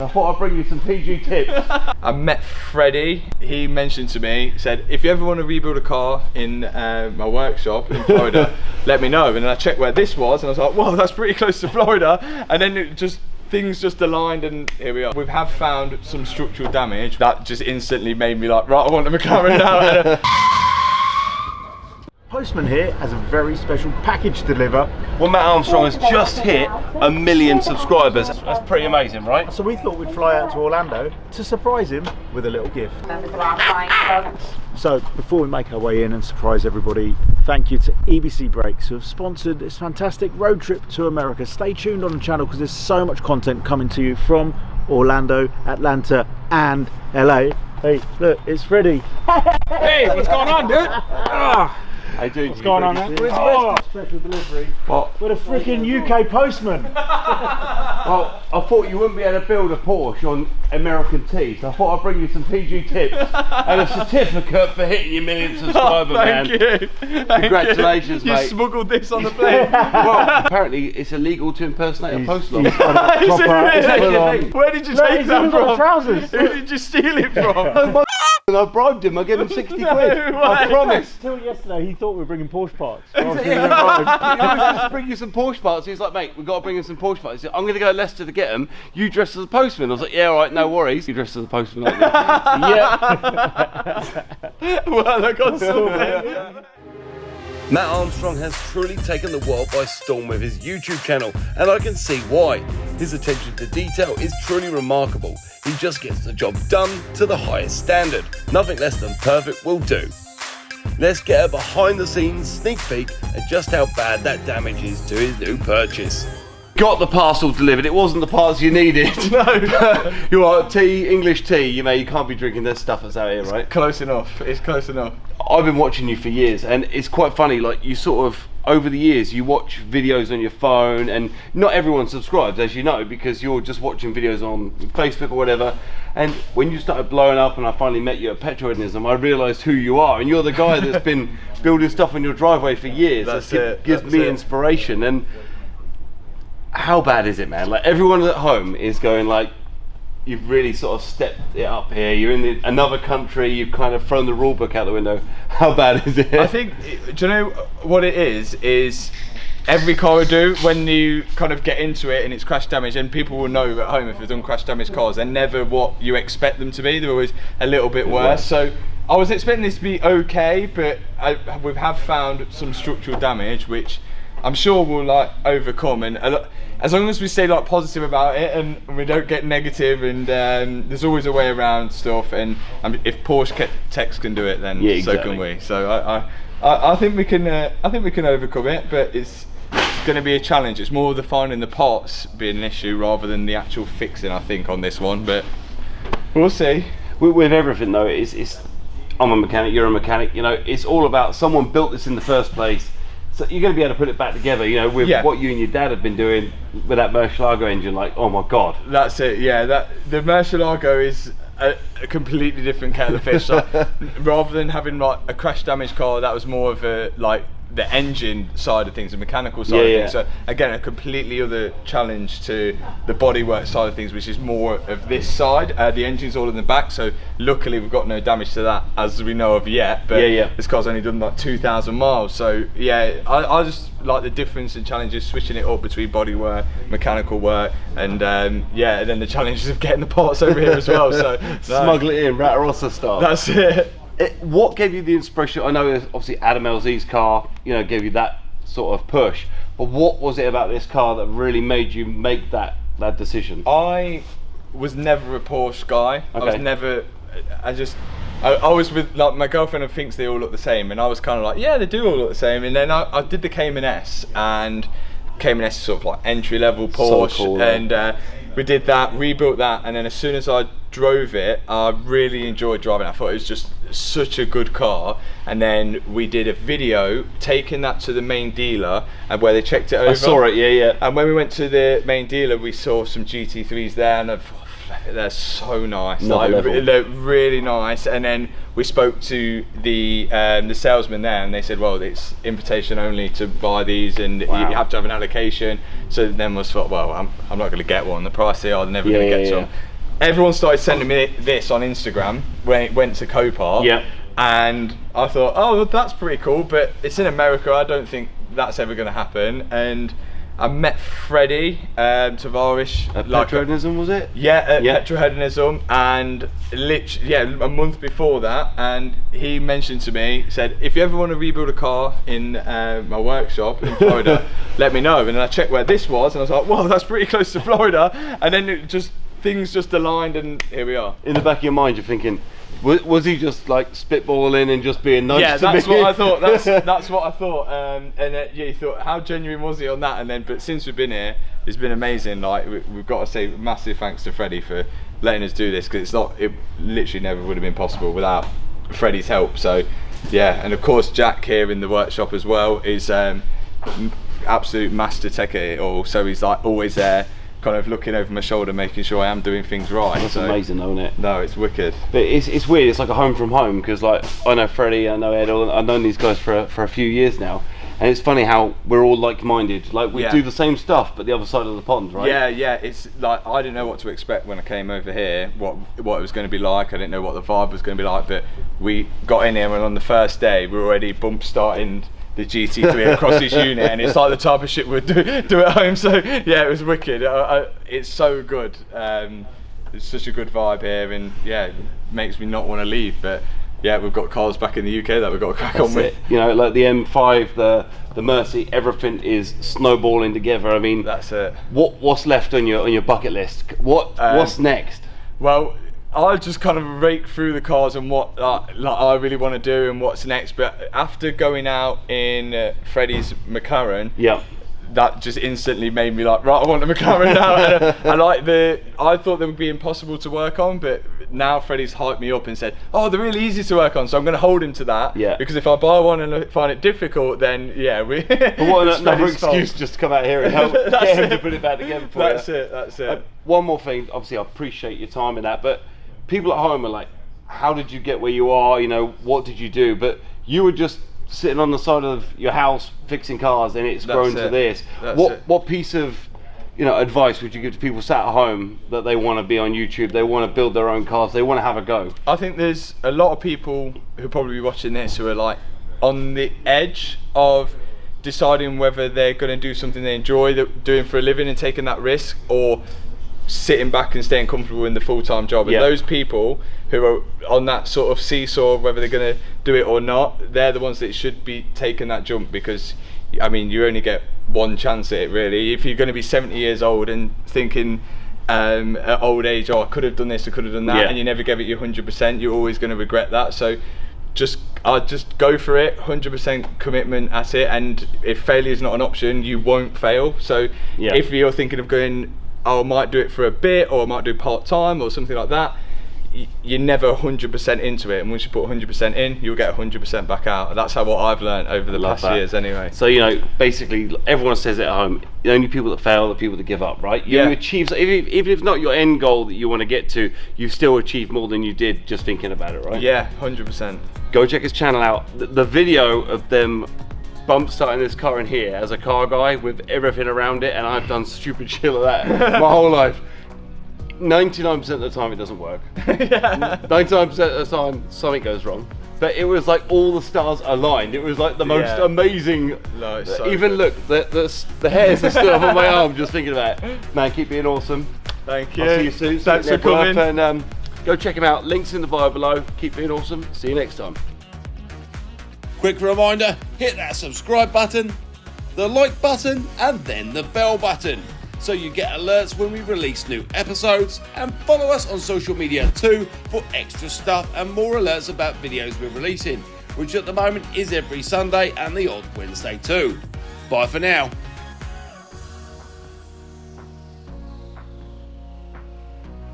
thought I'd bring you some PG tips. I met Freddie. He mentioned to me, said, if you ever want to rebuild a car in my workshop in Florida, let me know. And then I checked where this was, and I was like, well, that's pretty close to Florida. And then things just aligned, and here we are. We have found some structural damage that just instantly made me like, right, I want the McLaren now. Postman here has a very special package to deliver. Well, Matt Armstrong has just hit 1 million subscribers. That's pretty amazing, right? So we thought we'd fly out to Orlando to surprise him with a little gift. So before we make our way in and surprise everybody, thank you to EBC Brakes who have sponsored this fantastic road trip to America. Stay tuned on the channel because there's so much content coming to you from Orlando, Atlanta and LA. Hey, look, it's Freddie. Hey, what's going on, dude? Hey, dude, What's going on, man? Special delivery. What? With a freaking UK postman. Well, I thought you wouldn't be able to build a Porsche on American tea, so I thought I'd bring you some PG tips and a certificate for hitting your 1 million subscriber, man. Thank you. Congratulations, you mate. You smuggled this on the plane. Well, apparently it's illegal to impersonate a postman. Where did you take that from? Trousers. Who did you steal it from? And I bribed him, I gave him 60 quid. No I way. promise. Until yesterday he thought we were bringing Porsche parts. He was just bring you some Porsche parts. He was like, mate, we've got to bring him some Porsche parts. He said, I'm going to go to Leicester to get them. You dress as a postman. I was like, yeah, all right, no worries. You dress as a postman, like yeah. Well, I got something. Matt Armstrong has truly taken the world by storm with his YouTube channel, and I can see why. His attention to detail is truly remarkable. He just gets the job done to the highest standard. Nothing less than perfect will do. Let's get a behind the scenes sneak peek at just how bad that damage is to his new purchase. Got the parcel delivered. It wasn't the parts you needed. No. You are English tea. You can't be drinking this stuff that's out here, right? Close enough. It's close enough. I've been watching you for years, and it's quite funny. Like, you sort of, over the years, you watch videos on your phone, and not everyone subscribes, as you know, because you're just watching videos on Facebook or whatever. And when you started blowing up, and I finally met you at Petrohedonism, I realised who you are, and you're the guy that's been building stuff on your driveway for years. That gives me inspiration. And how bad is it, man? Like, everyone at home is going like, you've really sort of stepped it up here. You're in another country. You've kind of thrown the rule book out the window. How bad is it? I think, do you know what it is? Is every car I do, when you kind of get into it and it's crash damage, and people will know at home if they've done crash damage cars, they're never what you expect them to be. They're always a little bit worse. So I was expecting this to be okay, but we have found some structural damage, which I'm sure we'll like overcome, and as long as we stay like positive about it and we don't get negative, and there's always a way around stuff, and if Porsche techs can do it, then so can we. So I think we can overcome it, but it's going to be a challenge. It's more the finding the parts being an issue rather than the actual fixing, I think, on this one, but we'll see. With everything though, it's I'm a mechanic, you're a mechanic, it's all about someone built this in the first place. So you're going to be able to put it back together, with what you and your dad have been doing with that NASCharger engine. Like, oh my god. That's it. Yeah, the NASCharger is a completely different kettle of fish. So rather than having like a crash damage car, that was more of a like the engine side of things, the mechanical side of things. So again, a completely other challenge to the bodywork side of things, which is more of this side. The engine's all in the back, so luckily we've got no damage to that as we know of yet. But this car's only done like 2,000 miles. So yeah, I just like the difference and challenges switching it up between bodywork, mechanical work, and and then the challenges of getting the parts over here as well. So smuggle it in, Ratarossa style. That's it. What gave you the inspiration? I know obviously Adam LZ's car, gave you that sort of push, but what was it about this car that really made you make that decision? I was never a Porsche guy. Okay. I was with like my girlfriend and thinks they all look the same, and I was kind of like, yeah, they do all look the same. And then I did the Cayman S, and Cayman S is sort of like entry level Porsche, so cool, and we did that, rebuilt that, and then as soon as I drove it, I really enjoyed driving it. I thought it was just such a good car, and then we did a video taking that to the main dealer and where they checked it over. I saw it, yeah. And when we went to the main dealer, we saw some GT3s there, and I thought, they're so nice, they're really nice. And then we spoke to the salesman there, and they said, well, it's invitation only to buy these, and you have to have an allocation. So then we thought, well, I'm not going to get one. The price they are, never going to get some. everyone started sending me this on Instagram when it went to Copart. Yeah. And I thought, oh, that's pretty cool, but it's in America. I don't think that's ever going to happen. And I met Freddie Tavarish At Petrohedonism, was it? Yeah, at Petrohedonism, and literally, a month before that, and he mentioned to me, said, if you ever want to rebuild a car in my workshop in Florida, let me know. And then I checked where this was, and I was like, whoa, that's pretty close to Florida. And then things just aligned, and here we are. In the back of your mind, you're thinking, was he just like spitballing and just being nice? Yeah, to that's me? what I thought. That's what I thought. You thought, how genuine was he on that? And then, but since we've been here, it's been amazing. Like we've got to say massive thanks to Freddie for letting us do this, because it literally never would have been possible without Freddie's help. So yeah, and of course Jack here in the workshop as well is absolute master tech at it all. So he's like always there, kind of looking over my shoulder, making sure I am doing things right. That's amazing, though, isn't it? No, it's wicked. But it's weird. It's like a home from home, because like I know Freddie, I know Ed, I've known these guys for a few years now, and it's funny how we're all like-minded. Like we do the same stuff, but the other side of the pond, right? Yeah. It's like I didn't know what to expect when I came over here. What it was going to be like. I didn't know what the vibe was going to be like. But we got in here, and on the first day, we were already bump starting the GT3 across this unit, and it's like the type of shit we'd do at home. So yeah, it was wicked. It's so good. It's such a good vibe here, and yeah, it makes me not want to leave. But yeah, we've got cars back in the UK that we've got to crack on with. You know, like the M5, the Mercy, everything is snowballing together. I mean, that's it. What's left on your bucket list? What's next? Well, I just kind of rake through the cars and what I really want to do and what's next. But after going out in Freddie's McLaren, that just instantly made me like, right, I want a McLaren now. And I thought they would be impossible to work on, but now Freddie's hyped me up and said, oh, they're really easy to work on, so I'm going to hold him to that. Yeah. Because if I buy one and find it difficult, then But what another excuse just to come out here and help get him to put it back again for you. That's it. One more thing, obviously I appreciate your time in that, but people at home are like, how did you get where you are? You know, what did you do? But you were just sitting on the side of your house fixing cars, and it's grown to this. What piece of advice would you give to people sat at home that they want to be on YouTube, they want to build their own cars, they want to have a go? I think there's a lot of people who probably be watching this who are like on the edge of deciding whether they're going to do something they enjoy doing for a living and taking that risk, or sitting back and staying comfortable in the full-time job. And those people who are on that sort of seesaw of whether they're going to do it or not, they're the ones that should be taking that jump, because I mean, you only get one chance at it, really. If you're going to be 70 years old and thinking at old age, oh, I could have done this, I could have done that, and you never give it your 100%, you're always going to regret that. So just go for it, 100% commitment at it, and if failure is not an option, you won't fail. So if you're thinking of going, oh, I might do it for a bit, or I might do part-time or something like that, you're never 100% into it, and once you put 100% in, you'll get 100% back out. And that's what I've learned over the past years anyway. So basically everyone says it at home, the only people that fail are the people that give up, right? You achieve, even if it's not your end goal that you want to get to, you've still achieved more than you did just thinking about it, right? Yeah, 100%. Go check his channel out. The video of them bump starting this car in here as a car guy with everything around it, and I've done stupid shit like that my whole life. 99% of the time it doesn't work. 99% of the time something goes wrong. But it was like all the stars aligned. It was like the most amazing. No, it's so even good. Look, the hairs are still up on my arm just thinking about it. Man, keep being awesome. Thank you. I'll see you soon. Thanks for coming. And go check him out. Links in the bio below. Keep being awesome. See you next time. Quick reminder, hit that subscribe button, the like button, and then the bell button, so you get alerts when we release new episodes, and follow us on social media too for extra stuff and more alerts about videos we're releasing, which at the moment is every Sunday and the odd Wednesday too. Bye for now.